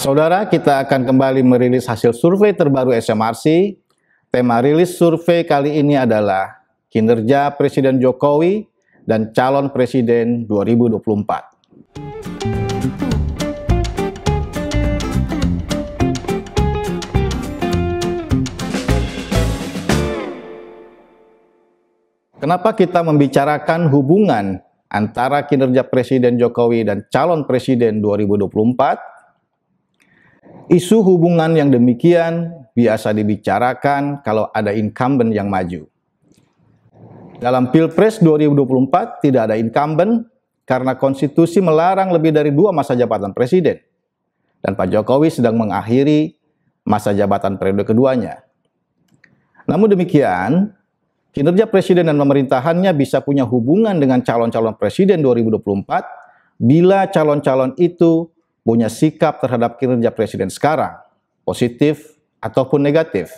Saudara, kita akan kembali merilis hasil survei terbaru SMRC. Tema rilis survei kali ini adalah kinerja Presiden Jokowi dan calon presiden 2024. Kenapa kita membicarakan hubungan antara kinerja Presiden Jokowi dan calon presiden 2024? Isu hubungan yang demikian biasa dibicarakan kalau ada incumbent yang maju. Dalam Pilpres 2024 tidak ada incumbent karena konstitusi melarang lebih dari 2 masa jabatan presiden. Dan Pak Jokowi sedang mengakhiri masa jabatan periode keduanya. Namun demikian, kinerja presiden dan pemerintahannya bisa punya hubungan dengan calon-calon presiden 2024 bila calon-calon itu punya sikap terhadap kinerja presiden sekarang, positif ataupun negatif.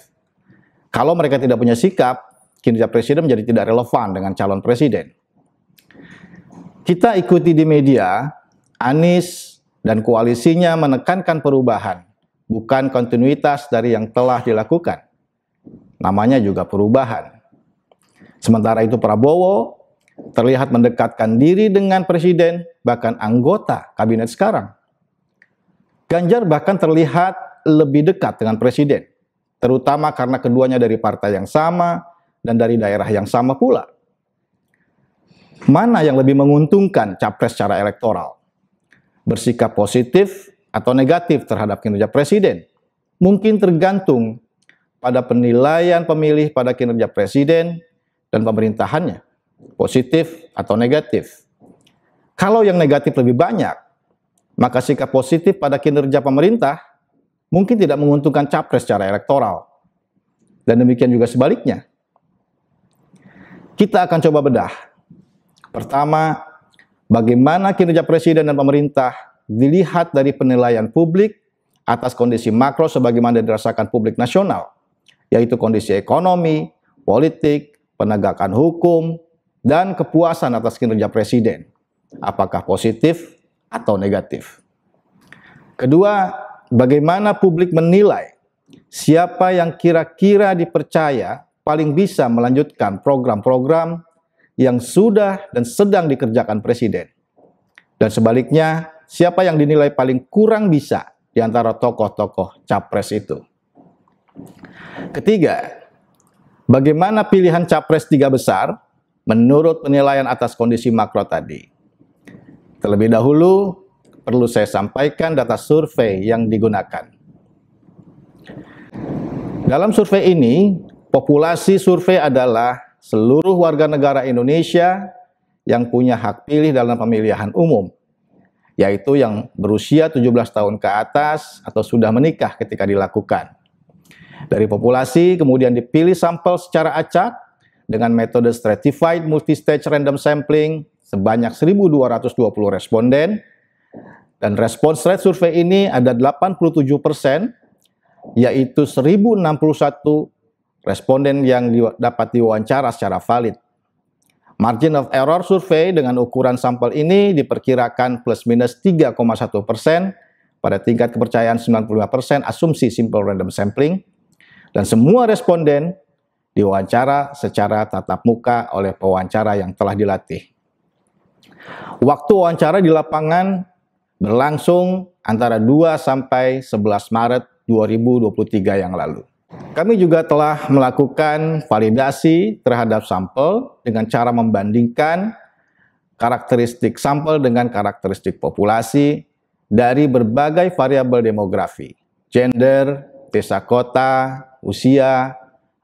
Kalau mereka tidak punya sikap, kinerja presiden menjadi tidak relevan dengan calon presiden. Kita ikuti di media, Anies dan koalisinya menekankan perubahan, bukan kontinuitas dari yang telah dilakukan. Namanya juga perubahan. Sementara itu Prabowo terlihat mendekatkan diri dengan presiden, bahkan anggota kabinet sekarang. Ganjar bahkan terlihat lebih dekat dengan presiden, terutama karena keduanya dari partai yang sama dan dari daerah yang sama pula. Mana yang lebih menguntungkan capres secara elektoral? Bersikap positif atau negatif terhadap kinerja presiden? Mungkin tergantung pada penilaian pemilih pada kinerja presiden dan pemerintahannya, positif atau negatif. Kalau yang negatif lebih banyak, maka sikap positif pada kinerja pemerintah mungkin tidak menguntungkan capres secara elektoral. Dan demikian juga sebaliknya. Kita akan coba bedah. Pertama, bagaimana kinerja presiden dan pemerintah dilihat dari penilaian publik atas kondisi makro sebagaimana dirasakan publik nasional, yaitu kondisi ekonomi, politik, penegakan hukum, dan kepuasan atas kinerja presiden. Apakah positif atau negatif. Kedua, bagaimana publik menilai siapa yang kira-kira dipercaya paling bisa melanjutkan program-program yang sudah dan sedang dikerjakan presiden. Dan sebaliknya, siapa yang dinilai paling kurang bisa di antara tokoh-tokoh capres itu. Ketiga, bagaimana pilihan capres 3 besar menurut penilaian atas kondisi makro tadi. Terlebih dahulu, perlu saya sampaikan data survei yang digunakan. Dalam survei ini, populasi survei adalah seluruh warga negara Indonesia yang punya hak pilih dalam pemilihan umum, yaitu yang berusia 17 tahun ke atas atau sudah menikah ketika dilakukan. Dari populasi kemudian dipilih sampel secara acak dengan metode stratified multistage random sampling sebanyak 1.220 responden, dan respons rate survei ini ada 87%, yaitu 1.061 responden yang dapat diwawancara secara valid. Margin of error survei dengan ukuran sampel ini diperkirakan plus minus 3,1% pada tingkat kepercayaan 95% asumsi simple random sampling, dan semua responden diwawancara secara tatap muka oleh pewawancara yang telah dilatih. Waktu wawancara di lapangan berlangsung antara 2 sampai 11 Maret 2023 yang lalu. Kami juga telah melakukan validasi terhadap sampel dengan cara membandingkan karakteristik sampel dengan karakteristik populasi dari berbagai variabel demografi, gender, desa kota, usia,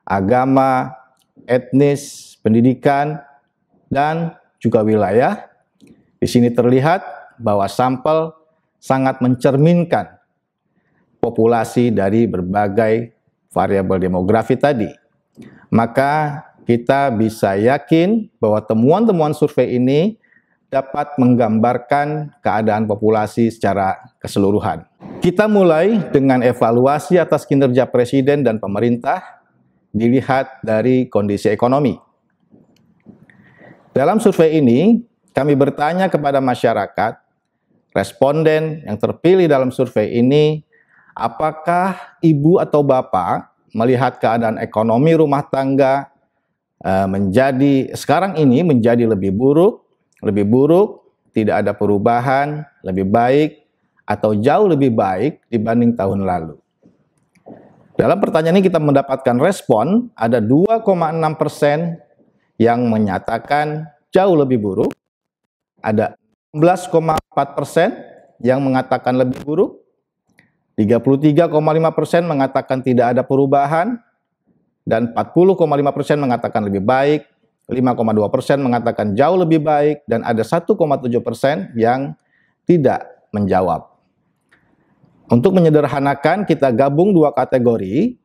agama, etnis, pendidikan, dan juga wilayah. Di sini terlihat bahwa sampel sangat mencerminkan populasi dari berbagai variabel demografi tadi. Maka kita bisa yakin bahwa temuan-temuan survei ini dapat menggambarkan keadaan populasi secara keseluruhan. Kita mulai dengan evaluasi atas kinerja presiden dan pemerintah dilihat dari kondisi ekonomi. Dalam survei ini, kami bertanya kepada masyarakat, responden yang terpilih dalam survei ini apakah ibu atau bapak melihat keadaan ekonomi rumah tangga sekarang ini menjadi lebih buruk, tidak ada perubahan, lebih baik, atau jauh lebih baik dibanding tahun lalu? Dalam pertanyaan ini kita mendapatkan respon, ada 2,6% yang menyatakan jauh lebih buruk, ada 16,4% yang mengatakan lebih buruk, 33,5% mengatakan tidak ada perubahan, dan 40,5% mengatakan lebih baik, 5,2% mengatakan jauh lebih baik, dan ada 1,7% yang tidak menjawab. Untuk menyederhanakan, kita gabung dua kategori,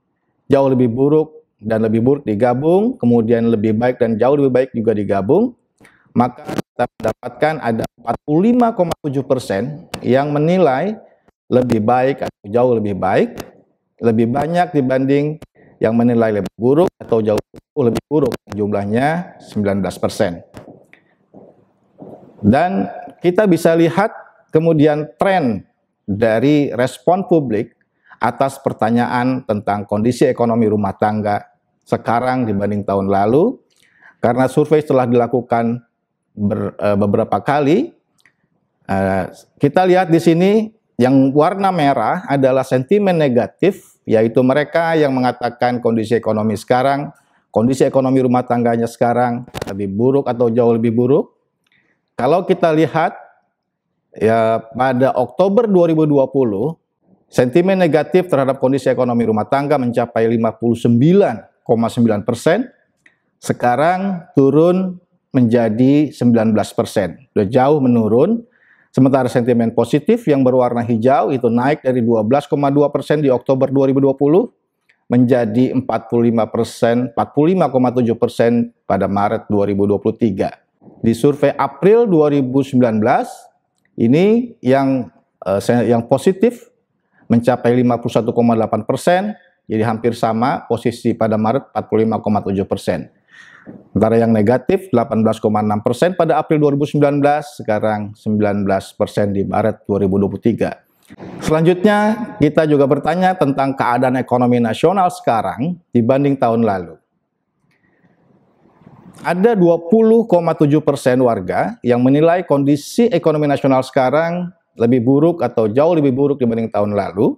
jauh lebih buruk dan lebih buruk digabung, kemudian lebih baik dan jauh lebih baik juga digabung, maka kita mendapatkan ada 45,7% yang menilai lebih baik atau jauh lebih baik, lebih banyak dibanding yang menilai lebih buruk atau jauh lebih buruk, jumlahnya 19%. Dan kita bisa lihat kemudian tren dari respon publik atas pertanyaan tentang kondisi ekonomi rumah tangga sekarang dibanding tahun lalu, karena survei telah dilakukan beberapa kali. Kita lihat di sini yang warna merah adalah sentimen negatif, yaitu mereka yang mengatakan kondisi ekonomi sekarang, kondisi ekonomi rumah tangganya sekarang lebih buruk atau jauh lebih buruk. Kalau kita lihat ya pada Oktober 2020, sentimen negatif terhadap kondisi ekonomi rumah tangga mencapai 59,9%, sekarang turun menjadi 19%, sudah jauh menurun. Sementara sentimen positif yang berwarna hijau itu naik dari 12,2% di Oktober 2020 menjadi 45%, 45,7% pada Maret 2023. Di survei April 2019, ini yang positif mencapai 51,8%, jadi hampir sama posisi pada Maret 45,7%. Sementara yang negatif 18,6% pada April 2019, sekarang 19% di Maret 2023. Selanjutnya kita juga bertanya tentang keadaan ekonomi nasional sekarang dibanding tahun lalu. Ada 20,7% warga yang menilai kondisi ekonomi nasional sekarang lebih buruk atau jauh lebih buruk dibanding tahun lalu.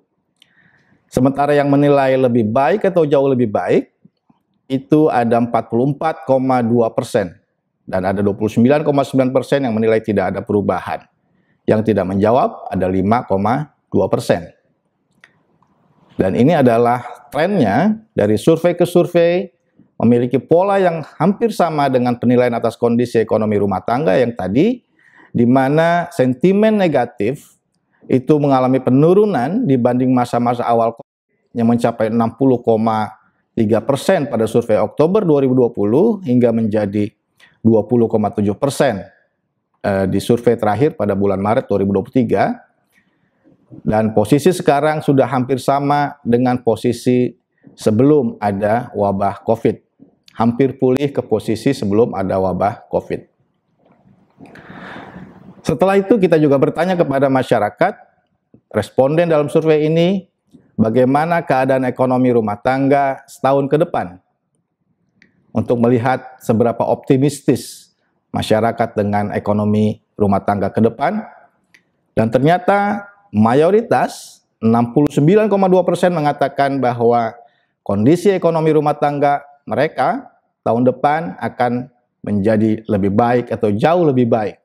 Sementara yang menilai lebih baik atau jauh lebih baik itu ada 44,2% dan ada 29,9% yang menilai tidak ada perubahan. Yang tidak menjawab ada 5,2%. Dan ini adalah trennya dari survei ke survei, memiliki pola yang hampir sama dengan penilaian atas kondisi ekonomi rumah tangga yang tadi, di mana sentimen negatif itu mengalami penurunan dibanding masa-masa awal COVID yang mencapai 60,3% pada survei Oktober 2020 hingga menjadi 20,7% di survei terakhir pada bulan Maret 2023. Dan posisi sekarang sudah hampir sama dengan posisi sebelum ada wabah COVID. Hampir pulih ke posisi sebelum ada wabah COVID. Setelah itu kita juga bertanya kepada masyarakat, responden dalam survei ini, bagaimana keadaan ekonomi rumah tangga setahun ke depan? Untuk melihat seberapa optimistis masyarakat dengan ekonomi rumah tangga ke depan. Dan ternyata mayoritas 69,2% mengatakan bahwa kondisi ekonomi rumah tangga mereka tahun depan akan menjadi lebih baik atau jauh lebih baik.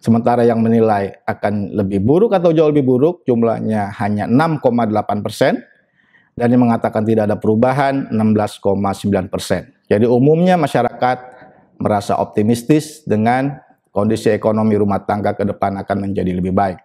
Sementara yang menilai akan lebih buruk atau jauh lebih buruk jumlahnya hanya 6,8%, dan yang mengatakan tidak ada perubahan 16,9%. Jadi umumnya masyarakat merasa optimistis dengan kondisi ekonomi rumah tangga ke depan akan menjadi lebih baik.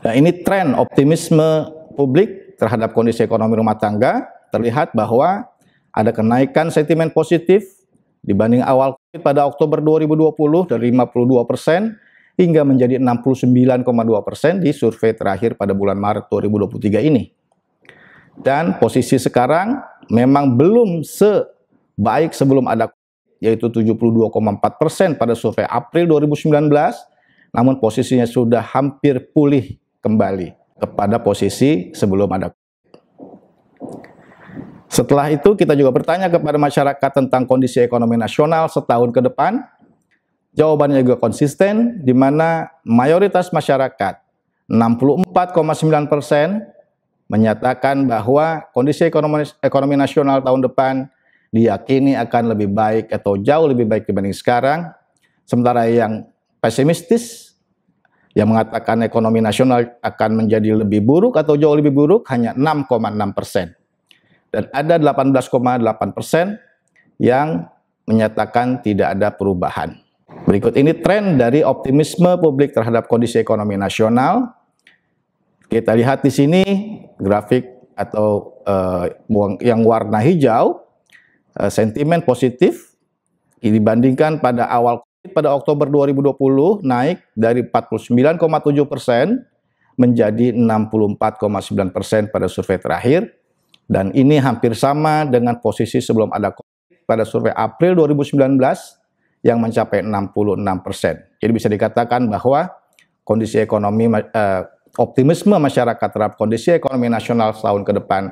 Nah, ini tren optimisme publik terhadap kondisi ekonomi rumah tangga, terlihat bahwa ada kenaikan sentimen positif dibanding awal COVID pada Oktober 2020 dari 52% hingga menjadi 69,2% di survei terakhir pada bulan Maret 2023 ini. Dan posisi sekarang memang belum sebaik sebelum ada COVID, yaitu 72,4% pada survei April 2019, namun posisinya sudah hampir pulih kembali. kepada posisi sebelum ada. Setelah itu kita juga bertanya kepada masyarakat tentang kondisi ekonomi nasional setahun ke depan. Jawabannya juga konsisten, di mana mayoritas masyarakat, 64,9%, menyatakan bahwa kondisi ekonomi nasional tahun depan diyakini akan lebih baik atau jauh lebih baik dibanding sekarang. Sementara yang pesimistis, yang mengatakan ekonomi nasional akan menjadi lebih buruk atau jauh lebih buruk, hanya 6,6%. Dan ada 18,8% yang menyatakan tidak ada perubahan. Berikut ini tren dari optimisme publik terhadap kondisi ekonomi nasional. Kita lihat di sini grafik atau yang warna hijau, sentimen positif dibandingkan pada awal pada Oktober 2020 naik dari 49,7% menjadi 64,9% pada survei terakhir. Dan ini hampir sama dengan posisi sebelum ada COVID pada survei April 2019 yang mencapai 66%. Jadi bisa dikatakan bahwa kondisi ekonomi, optimisme masyarakat terhadap kondisi ekonomi nasional tahun ke depan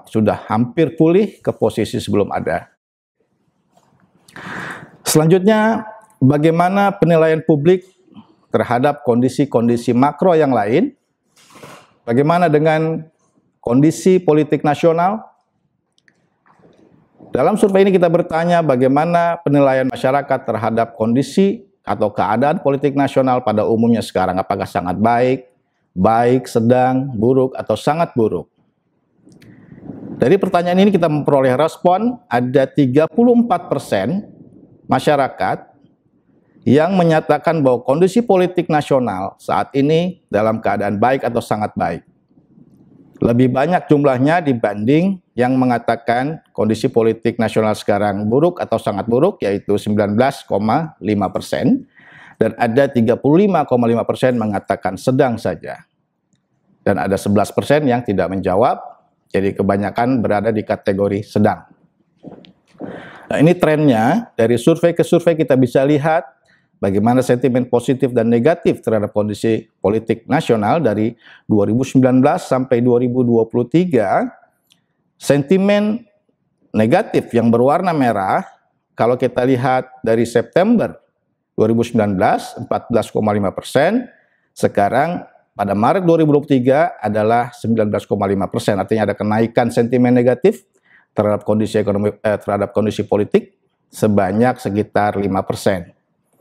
sudah hampir pulih ke posisi sebelum ada. Selanjutnya, bagaimana penilaian publik terhadap kondisi-kondisi makro yang lain? Bagaimana dengan kondisi politik nasional? Dalam survei ini kita bertanya bagaimana penilaian masyarakat terhadap kondisi atau keadaan politik nasional pada umumnya sekarang. Apakah sangat baik, baik, sedang, buruk, atau sangat buruk? Dari pertanyaan ini kita memperoleh respon, ada 34% masyarakat yang menyatakan bahwa kondisi politik nasional saat ini dalam keadaan baik atau sangat baik. Lebih banyak jumlahnya dibanding yang mengatakan kondisi politik nasional sekarang buruk atau sangat buruk, yaitu 19,5%. Dan ada 35,5% mengatakan sedang saja. Dan ada 11% yang tidak menjawab, jadi kebanyakan berada di kategori sedang. Nah, ini trennya, dari survei ke survei kita bisa lihat bagaimana sentimen positif dan negatif terhadap kondisi politik nasional dari 2019 sampai 2023. Sentimen negatif yang berwarna merah, kalau kita lihat dari September 2019, 14,5%, sekarang pada Maret 2023 adalah 19,5%. Artinya ada kenaikan sentimen negatif terhadap kondisi ekonomi, terhadap kondisi politik sebanyak sekitar 5%.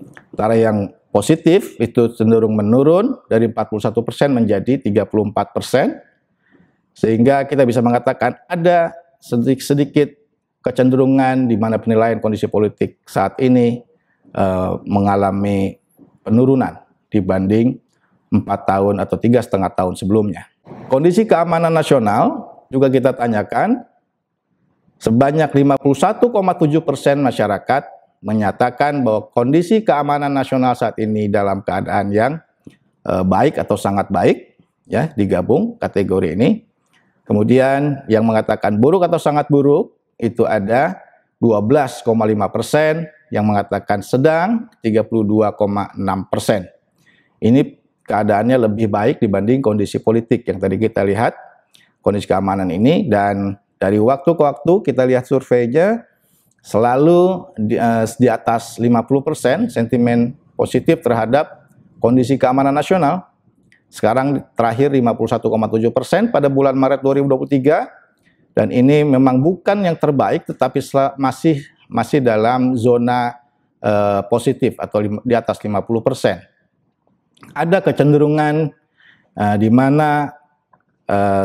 Sementara yang positif itu cenderung menurun dari 41% menjadi 34%, sehingga kita bisa mengatakan ada sedikit kecenderungan di mana penilaian kondisi politik saat ini mengalami penurunan dibanding 4 tahun atau 3,5 tahun sebelumnya. Kondisi keamanan nasional juga kita tanyakan, sebanyak 51,7% masyarakat menyatakan bahwa kondisi keamanan nasional saat ini dalam keadaan yang baik atau sangat baik, ya, digabung kategori ini. Kemudian yang mengatakan buruk atau sangat buruk itu ada 12,5%, yang mengatakan sedang 32,6%. Ini keadaannya lebih baik dibanding kondisi politik yang tadi kita lihat, kondisi keamanan ini. Dan dari waktu ke waktu kita lihat surveinya, selalu di atas 50% sentimen positif terhadap kondisi keamanan nasional. Sekarang terakhir 51,7% pada bulan Maret 2023, dan ini memang bukan yang terbaik, tetapi masih dalam zona positif atau di atas 50%. Ada kecenderungan di mana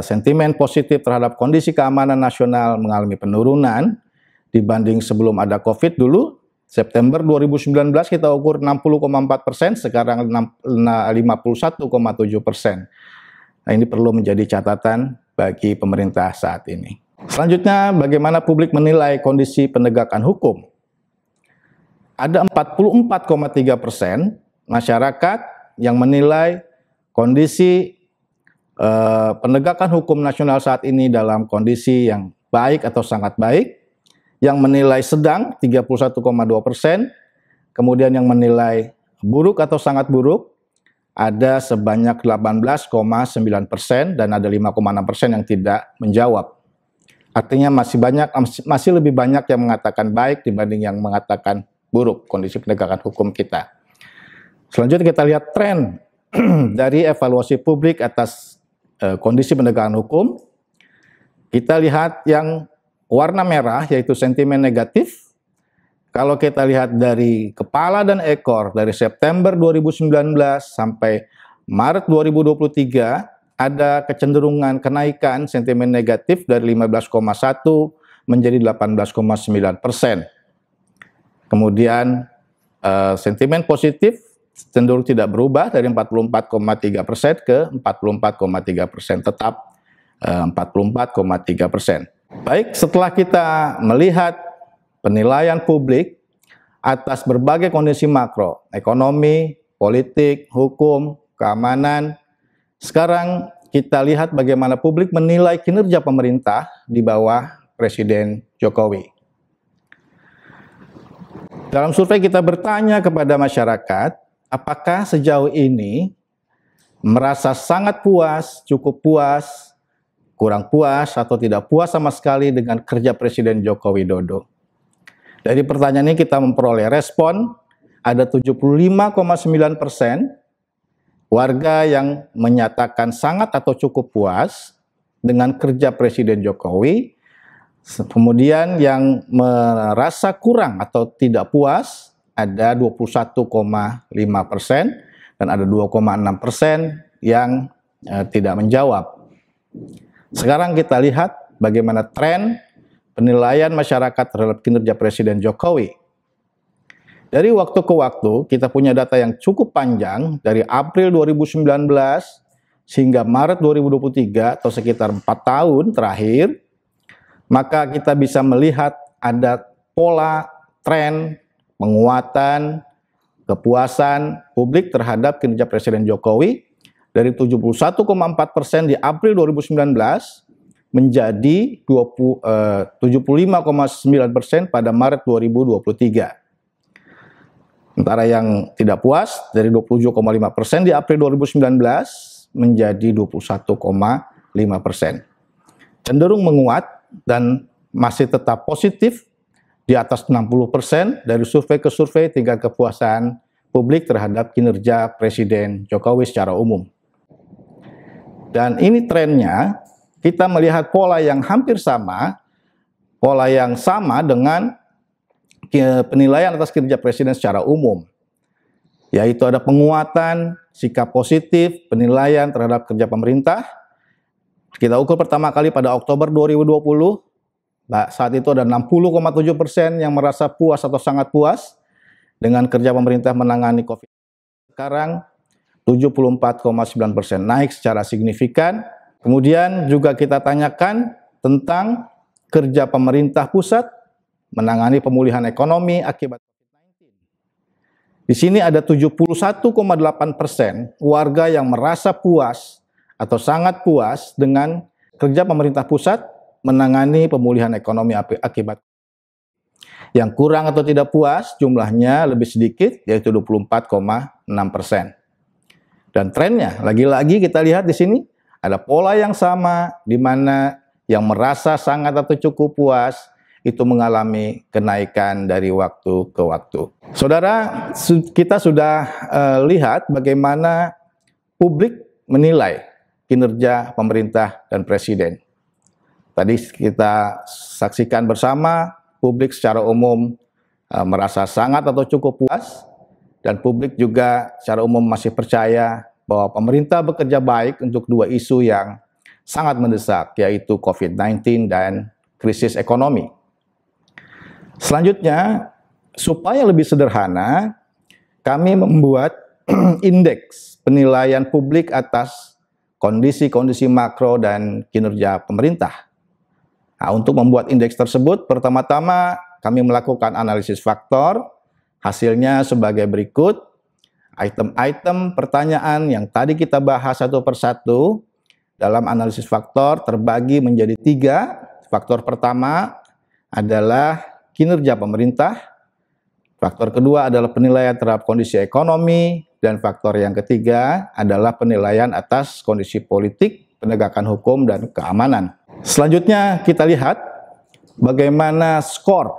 sentimen positif terhadap kondisi keamanan nasional mengalami penurunan dibanding sebelum ada COVID dulu. September 2019 kita ukur 60,4%, sekarang 51,7%. Nah, ini perlu menjadi catatan bagi pemerintah saat ini. Selanjutnya, bagaimana publik menilai kondisi penegakan hukum? Ada 44,3% masyarakat yang menilai kondisi penegakan hukum nasional saat ini dalam kondisi yang baik atau sangat baik. Yang menilai sedang 31,2%, kemudian yang menilai buruk atau sangat buruk ada sebanyak 18,9% dan ada 5,6% yang tidak menjawab. Artinya masih lebih banyak yang mengatakan baik dibanding yang mengatakan buruk kondisi penegakan hukum kita. Selanjutnya kita lihat tren dari evaluasi publik atas kondisi penegakan hukum. Kita lihat yang warna merah yaitu sentimen negatif. Kalau kita lihat dari kepala dan ekor dari September 2019 sampai Maret 2023 ada kecenderungan kenaikan sentimen negatif dari 15,1 menjadi 18,9%. Kemudian sentimen positif cenderung tidak berubah dari 44,3% ke 44,3%, tetap 44,3%. Baik, setelah kita melihat penilaian publik atas berbagai kondisi makro, ekonomi, politik, hukum, keamanan, sekarang kita lihat bagaimana publik menilai kinerja pemerintah di bawah Presiden Jokowi. Dalam survei kita bertanya kepada masyarakat, apakah sejauh ini merasa sangat puas, cukup puas, kurang puas, atau tidak puas sama sekali dengan kerja Presiden Joko Widodo. Dari pertanyaan ini kita memperoleh respon, ada 75,9% warga yang menyatakan sangat atau cukup puas dengan kerja Presiden Jokowi. Kemudian yang merasa kurang atau tidak puas ada 21,5% dan ada 2,6% yang tidak menjawab. Sekarang kita lihat bagaimana tren penilaian masyarakat terhadap kinerja Presiden Jokowi. Dari waktu ke waktu, kita punya data yang cukup panjang, dari April 2019 hingga Maret 2023, atau sekitar 4 tahun terakhir, maka kita bisa melihat ada pola, tren, penguatan, kepuasan publik terhadap kinerja Presiden Jokowi, dari 71,4% di April 2019, menjadi 75,9% pada Maret 2023. Sementara yang tidak puas dari 27,5% di April 2019 menjadi 21,5%. Cenderung menguat dan masih tetap positif di atas 60% dari survei ke survei tingkat kepuasan publik terhadap kinerja Presiden Jokowi secara umum. Dan ini trennya, kita melihat pola yang hampir sama, pola yang sama dengan penilaian atas kinerja Presiden secara umum, yaitu ada penguatan sikap positif penilaian terhadap kerja pemerintah. Kita ukur pertama kali pada Oktober 2020, saat itu ada 60,7% yang merasa puas atau sangat puas dengan kerja pemerintah menangani COVID. Sekarang 74,9%, naik secara signifikan. Kemudian juga kita tanyakan tentang kerja pemerintah pusat menangani pemulihan ekonomi akibat COVID-19. Di sini ada 71,8% warga yang merasa puas atau sangat puas dengan kerja pemerintah pusat menangani pemulihan ekonomi akibat. Yang kurang atau tidak puas jumlahnya lebih sedikit, yaitu 24,6%. Dan trennya, lagi-lagi kita lihat di sini ada pola yang sama, di mana yang merasa sangat atau cukup puas itu mengalami kenaikan dari waktu ke waktu. Saudara, kita sudah lihat bagaimana publik menilai kinerja pemerintah dan presiden. Tadi kita saksikan bersama, publik secara umum merasa sangat atau cukup puas, dan publik juga secara umum masih percaya bahwa pemerintah bekerja baik untuk dua isu yang sangat mendesak, yaitu COVID-19 dan krisis ekonomi. Selanjutnya, supaya lebih sederhana, kami membuat indeks penilaian publik atas kondisi-kondisi makro dan kinerja pemerintah. Nah, untuk membuat indeks tersebut, pertama-tama kami melakukan analisis faktor. Hasilnya sebagai berikut. Item-item pertanyaan yang tadi kita bahas satu persatu dalam analisis faktor terbagi menjadi 3. Faktor pertama adalah kinerja pemerintah. Faktor kedua adalah penilaian terhadap kondisi ekonomi. Dan faktor yang ketiga adalah penilaian atas kondisi politik, penegakan hukum, dan keamanan. Selanjutnya kita lihat bagaimana skor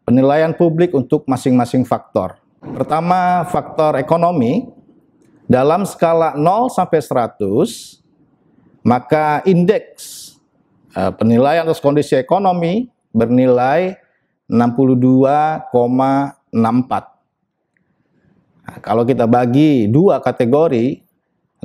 penilaian publik untuk masing-masing faktor. Pertama, faktor ekonomi. Dalam skala 0 sampai 100, maka indeks penilaian atas kondisi ekonomi bernilai 62,64. Nah, kalau kita bagi dua kategori,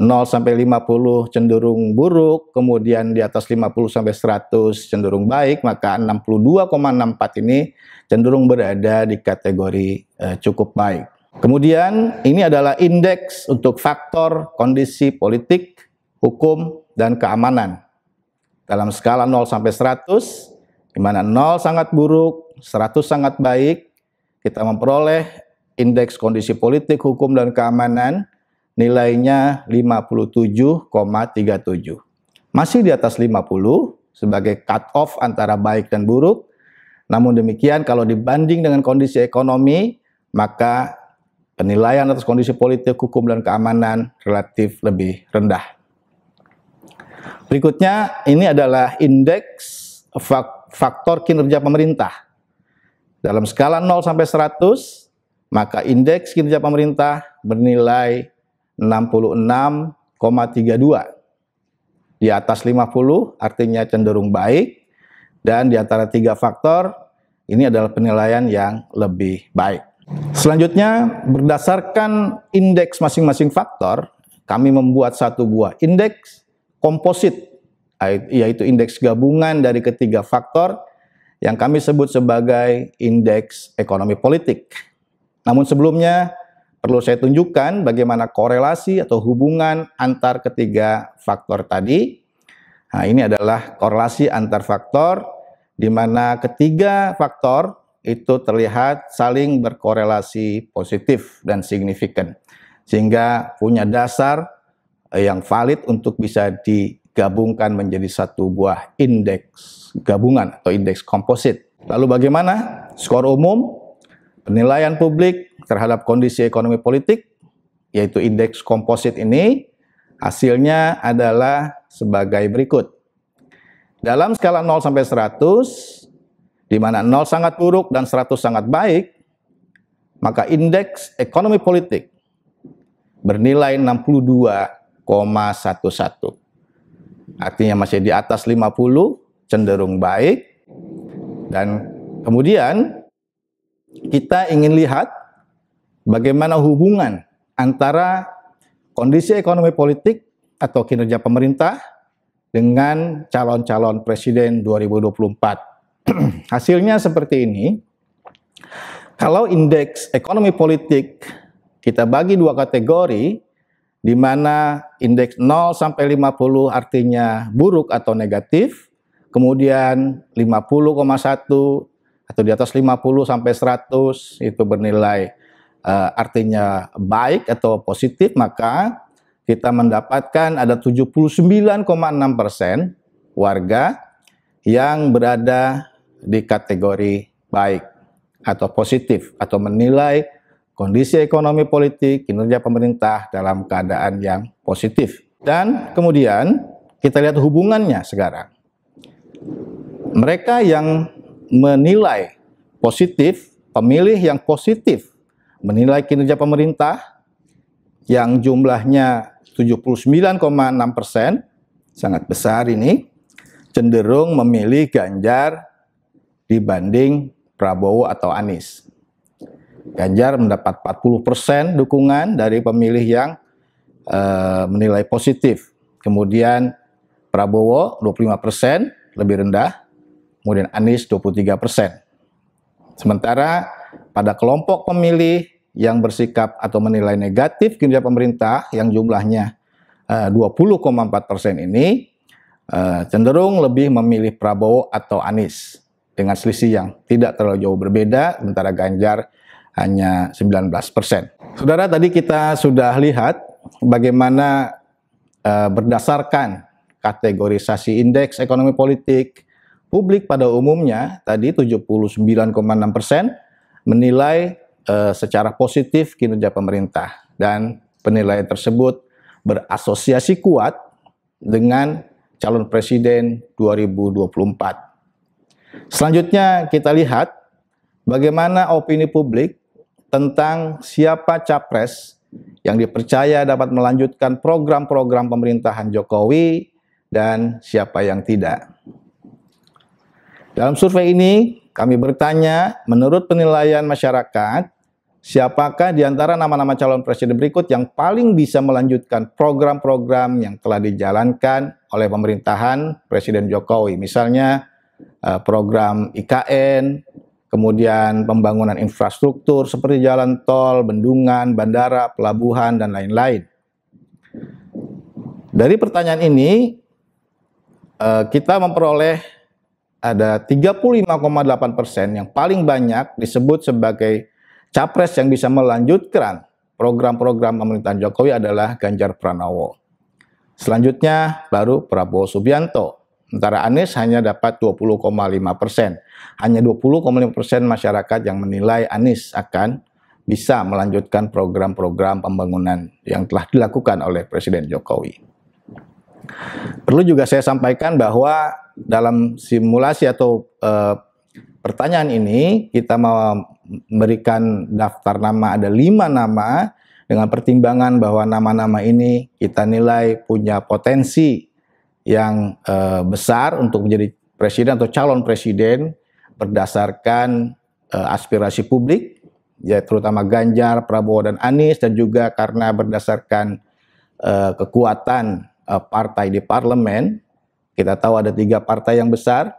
0 sampai 50 cenderung buruk, kemudian di atas 50 sampai 100 cenderung baik, maka 62,64 ini cenderung berada di kategori cukup baik. Kemudian ini adalah indeks untuk faktor kondisi politik, hukum, dan keamanan. Dalam skala 0 sampai 100, di mana 0 sangat buruk, 100 sangat baik, kita memperoleh indeks kondisi politik, hukum, dan keamanan nilainya 57,37. Masih di atas 50 sebagai cut-off antara baik dan buruk. Namun demikian kalau dibanding dengan kondisi ekonomi, maka penilaian atas kondisi politik, hukum, dan keamanan relatif lebih rendah. Berikutnya, ini adalah indeks faktor kinerja pemerintah. Dalam skala 0 sampai 100, maka indeks kinerja pemerintah bernilai 66,32. Di atas 50 artinya cenderung baik, dan di antara tiga faktor, ini adalah penilaian yang lebih baik. Selanjutnya, berdasarkan indeks masing-masing faktor, kami membuat satu buah indeks komposit, yaitu indeks gabungan dari ketiga faktor yang kami sebut sebagai indeks ekonomi politik. Namun sebelumnya, perlu saya tunjukkan bagaimana korelasi atau hubungan antar ketiga faktor tadi. Nah, ini adalah korelasi antar faktor, di mana ketiga faktor itu terlihat saling berkorelasi positif dan signifikan, sehingga punya dasar yang valid untuk bisa digabungkan menjadi satu buah indeks gabungan atau indeks komposit. Lalu bagaimana skor umum penilaian publik terhadap kondisi ekonomi politik, yaitu indeks komposit ini? Hasilnya adalah sebagai berikut. Dalam skala 0 sampai 100, di mana 0 sangat buruk dan 100 sangat baik, maka indeks ekonomi politik bernilai 62,11. Artinya masih di atas 50, cenderung baik. Dan kemudian kita ingin lihat bagaimana hubungan antara kondisi ekonomi politik atau kinerja pemerintah dengan calon-calon presiden 2024. Hasilnya seperti ini. Kalau indeks ekonomi politik kita bagi dua kategori, di mana indeks 0 sampai 50 artinya buruk atau negatif, kemudian 50,1 atau di atas 50 sampai 100 itu bernilai artinya baik atau positif, maka kita mendapatkan ada 79,6% warga yang berada di kategori baik atau positif, atau menilai kondisi ekonomi politik, kinerja pemerintah dalam keadaan yang positif. Dan kemudian kita lihat hubungannya sekarang. Mereka yang menilai positif, pemilih yang positif menilai kinerja pemerintah yang jumlahnya 79,6%, sangat besar ini, cenderung memilih Ganjar dibanding Prabowo atau Anies. Ganjar mendapat 40% dukungan dari pemilih yang menilai positif. Kemudian Prabowo 25%, lebih rendah. Kemudian Anies 23%. Sementara pada kelompok pemilih yang bersikap atau menilai negatif kinerja pemerintah yang jumlahnya 20,4% ini cenderung lebih memilih Prabowo atau Anies dengan selisih yang tidak terlalu jauh berbeda, sementara Ganjar hanya 19%. Saudara, tadi kita sudah lihat bagaimana berdasarkan kategorisasi indeks ekonomi politik, publik pada umumnya tadi 79,6% menilai secara positif kinerja pemerintah, dan penilaian tersebut berasosiasi kuat dengan calon presiden 2024. Selanjutnya kita lihat bagaimana opini publik tentang siapa capres yang dipercaya dapat melanjutkan program-program pemerintahan Jokowi dan siapa yang tidak. Dalam survei ini kami bertanya, menurut penilaian masyarakat, siapakah di antara nama-nama calon presiden berikut yang paling bisa melanjutkan program-program yang telah dijalankan oleh pemerintahan Presiden Jokowi, misalnya program IKN, kemudian pembangunan infrastruktur seperti jalan tol, bendungan, bandara, pelabuhan, dan lain-lain. Dari pertanyaan ini, kita memperoleh ada 35,8% yang paling banyak disebut sebagai capres yang bisa melanjutkan program-program pemerintahan Jokowi adalah Ganjar Pranowo. Selanjutnya baru Prabowo Subianto. Sementara Anies hanya dapat 20,5%. Hanya 20,5% masyarakat yang menilai Anies akan bisa melanjutkan program-program pembangunan yang telah dilakukan oleh Presiden Jokowi. Perlu juga saya sampaikan bahwa dalam simulasi atau pertanyaan ini kita memberikan daftar nama, ada 5 nama dengan pertimbangan bahwa nama-nama ini kita nilai punya potensi yang besar untuk menjadi presiden atau calon presiden berdasarkan aspirasi publik, ya terutama Ganjar, Prabowo, dan Anies, dan juga karena berdasarkan kekuatan partai di parlemen. Kita tahu ada 3 partai yang besar.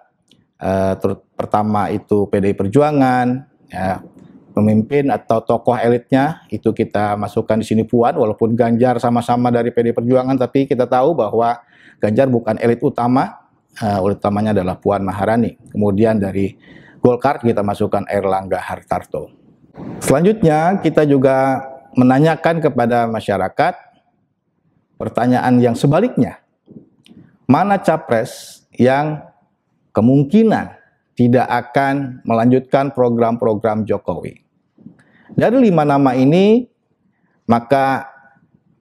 Pertama itu PDI Perjuangan, ya, pemimpin atau tokoh elitnya itu kita masukkan di sini Puan, walaupun Ganjar sama-sama dari PDI Perjuangan, tapi kita tahu bahwa Ganjar bukan elit utama, elit utamanya adalah Puan Maharani. Kemudian dari Golkar kita masukkan Airlangga Hartarto. Selanjutnya kita juga menanyakan kepada masyarakat pertanyaan yang sebaliknya. Mana capres yang kemungkinan tidak akan melanjutkan program-program Jokowi? Dari 5 nama ini, maka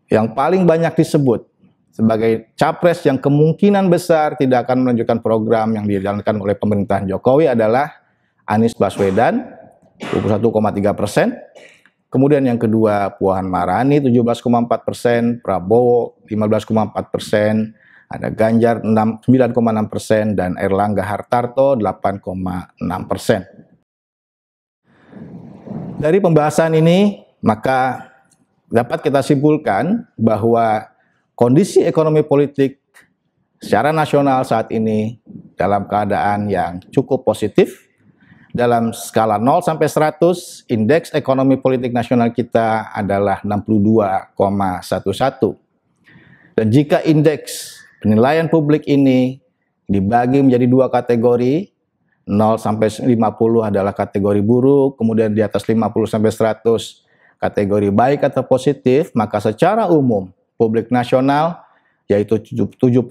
yang paling banyak disebut sebagai capres yang kemungkinan besar tidak akan melanjutkan program yang dijalankan oleh pemerintahan Jokowi adalah Anies Baswedan, 21,3%. Kemudian yang kedua Puan Maharani 17,4%, Prabowo 15,4%, ada Ganjar 9,6%, dan Airlangga Hartarto 8,6%. Dari pembahasan ini, maka dapat kita simpulkan bahwa kondisi ekonomi politik secara nasional saat ini dalam keadaan yang cukup positif. Dalam skala 0 sampai 100, indeks ekonomi politik nasional kita adalah 62,11. Dan jika indeks penilaian publik ini dibagi menjadi 2 kategori, 0 sampai 50 adalah kategori buruk, kemudian di atas 50 sampai 100 kategori baik atau positif, maka secara umum publik nasional yaitu 79,6%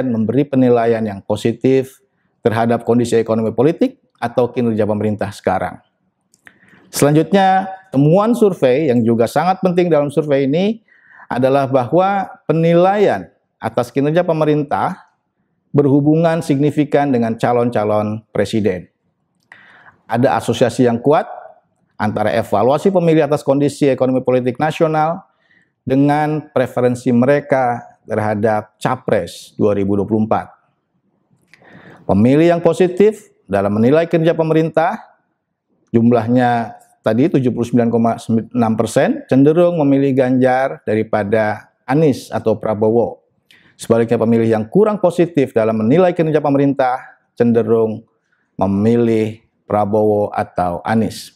memberi penilaian yang positif terhadap kondisi ekonomi politik atau kinerja pemerintah sekarang. Selanjutnya, temuan survei yang juga sangat penting dalam survei ini adalah bahwa penilaian atas kinerja pemerintah berhubungan signifikan dengan calon-calon presiden. Ada asosiasi yang kuat antara evaluasi pemilih atas kondisi ekonomi politik nasional dengan preferensi mereka terhadap Capres 2024. Pemilih yang positif dalam menilai kinerja pemerintah, jumlahnya tadi 79,6%, cenderung memilih Ganjar daripada Anies atau Prabowo. Sebaliknya pemilih yang kurang positif dalam menilai kinerja pemerintah, cenderung memilih Prabowo atau Anies.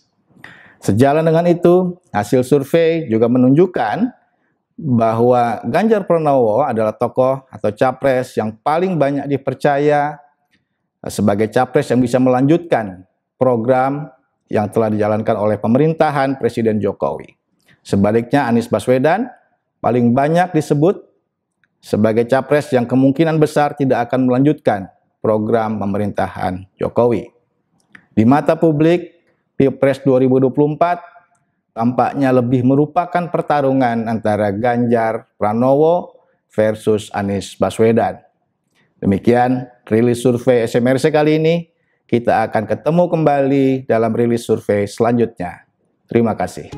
Sejalan dengan itu, hasil survei juga menunjukkan bahwa Ganjar Pranowo adalah tokoh atau capres yang paling banyak dipercaya sebagai capres yang bisa melanjutkan program yang telah dijalankan oleh pemerintahan Presiden Jokowi. Sebaliknya Anies Baswedan paling banyak disebut sebagai capres yang kemungkinan besar tidak akan melanjutkan program pemerintahan Jokowi. Di mata publik, Pilpres 2024, tampaknya lebih merupakan pertarungan antara Ganjar Pranowo versus Anies Baswedan. Demikian rilis survei SMRC kali ini. Kita akan ketemu kembali dalam rilis survei selanjutnya. Terima kasih.